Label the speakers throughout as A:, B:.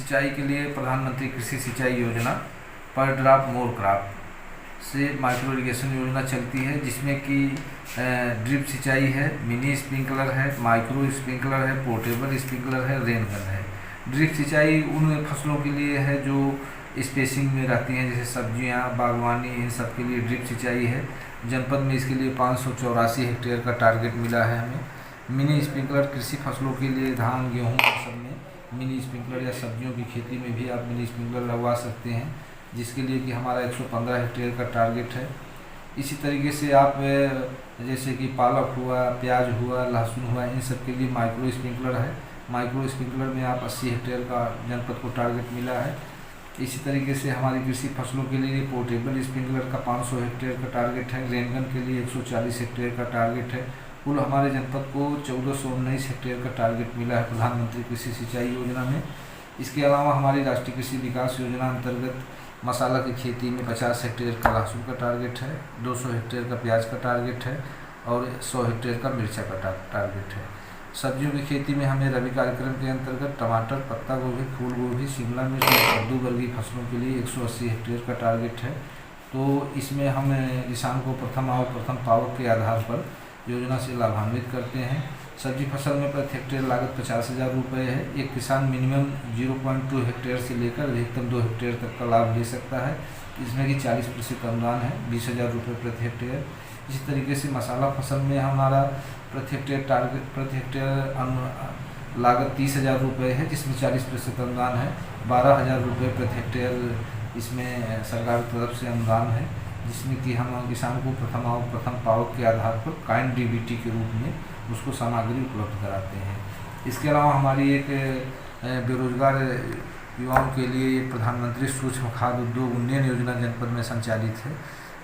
A: सिंचाई के लिए प्रधानमंत्री कृषि सिंचाई योजना पर ड्रॉप मोर क्रॉप से माइक्रो इरिगेशन योजना चलती है, जिसमें कि ड्रिप सिंचाई है, मिनी स्प्रिंकलर है, माइक्रो स्प्रिंकलर है, पोर्टेबल स्प्रिंकलर है, रेन गन है। ड्रिप सिंचाई उन फसलों के लिए है जो स्पेसिंग में रहती हैं, जैसे सब्जियां, बागवानी, इन सब के लिए ड्रिप सिंचाई है। जनपद में इसके लिए 584 हेक्टेयर का टारगेट मिला है हमें। मिनी स्प्रिंकलर कृषि फसलों के लिए धान, गेहूँ सब में मिनी स्प्रिंकलर या सब्जियों की खेती में भी आप मिनी स्प्रिंकलर लगवा सकते हैं, जिसके लिए कि हमारा 115 हेक्टेयर का टारगेट है। इसी तरीके से आप जैसे कि पालक हुआ, प्याज हुआ, लहसुन हुआ, इन सब के लिए माइक्रो स्प्रिंकलर है। माइक्रो स्प्रिंकलर में आप 80 हेक्टेयर का जनपद को टारगेट मिला है। इसी तरीके से हमारी कृषि फसलों के लिए पोर्टेबल स्प्रिंकलर का 500 हेक्टेयर का टारगेट है। रेनगन के लिए 140 हेक्टेयर का टारगेट है। कुल हमारे जनपद को 1419 हेक्टेयर का टारगेट मिला है प्रधानमंत्री कृषि सिंचाई योजना में। इसके अलावा हमारी राष्ट्रीय कृषि विकास योजना अंतर्गत मसाला की खेती में 50 हेक्टेयर का लहसुन का टारगेट है, 200 हेक्टेयर का प्याज का टारगेट है और 100 हेक्टेयर का मिर्चा का टारगेट है। सब्जियों की खेती में हमें रबी कार्यक्रम के अंतर्गत टमाटर, पत्ता गोभी, फूल गोभी, शिमला मिर्च और कद्दू वर्गीय फसलों के लिए 180 हेक्टेयर का टारगेट है। तो इसमें हम किसान को प्रथम आव प्रथम पावक के आधार पर योजना से लाभान्वित करते हैं। सब्जी फसल में प्रति हेक्टेयर लागत 50,000 रुपये है। एक किसान मिनिमम 0.2 हेक्टेयर से लेकर अधिकतम 2 हेक्टेयर तक का लाभ ले सकता है। इसमें कि 40% अनुदान है, 20,000 रुपये प्रति हेक्टेयर। इसी तरीके से मसाला फसल में हमारा प्रति हेक्टेयर लागत 30,000 रुपये है, जिसमें 40% अनुदान है। 12,000 रुपये प्रति हेक्टेयर इसमें सरकार की तरफ से अनुदान है, जिसमें कि हम किसान को प्रथम पावक के आधार पर काइंड डीबीटी के रूप में उसको सामग्री उपलब्ध कराते हैं। इसके अलावा हमारी एक बेरोजगार युवाओं के लिए प्रधानमंत्री सूक्ष्म खाद्य उद्योग उन्नयन योजना जनपद में संचालित है,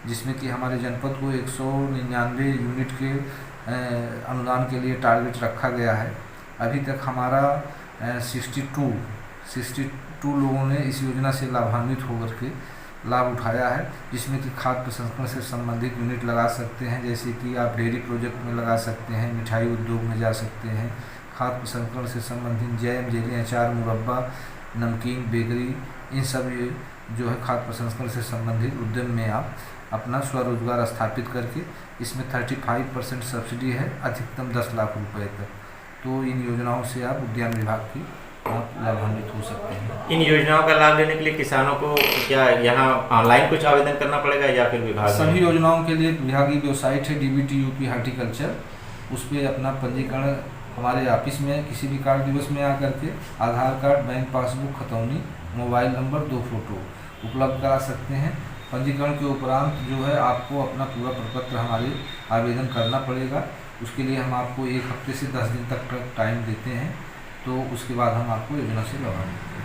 A: जिसमें कि हमारे जनपद को 199 यूनिट के अनुदान के लिए टारगेट रखा गया है। अभी तक हमारा 62 लोगों ने इस योजना से लाभान्वित होकर के लाभ उठाया है, जिसमें कि खाद्य प्रसंस्करण से संबंधित यूनिट लगा सकते हैं, जैसे कि आप डेयरी प्रोजेक्ट में लगा सकते हैं, मिठाई उद्योग में जा सकते हैं। खाद्य प्रसंस्करण से संबंधित जैम, जेली, अचार, मुरब्बा, नमकीन, बेकरी, इन सब जो है खाद्य प्रसंस्करण से संबंधित उद्यम में आप अपना स्वरोजगार स्थापित करके इसमें 35% सब्सिडी है, अधिकतम 10 लाख रुपए तक। तो इन योजनाओं से आप उद्यान विभाग की आप लाभान्वित हो सकते हैं।
B: इन योजनाओं का लाभ लेने के लिए किसानों को क्या यहाँ ऑनलाइन कुछ आवेदन करना पड़ेगा या फिर विभाग?
A: सभी योजनाओं के लिए विभागीय वेबसाइट है DBT UP हॉर्टिकल्चर, उस पर अपना पंजीकरण हमारे ऑफिस में किसी भी कार्य दिवस में आकर के आधार कार्ड, बैंक पासबुक, खतौनी, मोबाइल नंबर, 2 फोटो उपलब्ध करा सकते हैं। पंजीकरण के उपरांत जो है आपको अपना पूरा प्रपत्र हमारे आवेदन करना पड़ेगा। उसके लिए हम आपको 1 हफ्ते से 10 दिन तक टाइम देते हैं, तो उसके बाद हम आपको योजना से लाभान्वित करेंगे।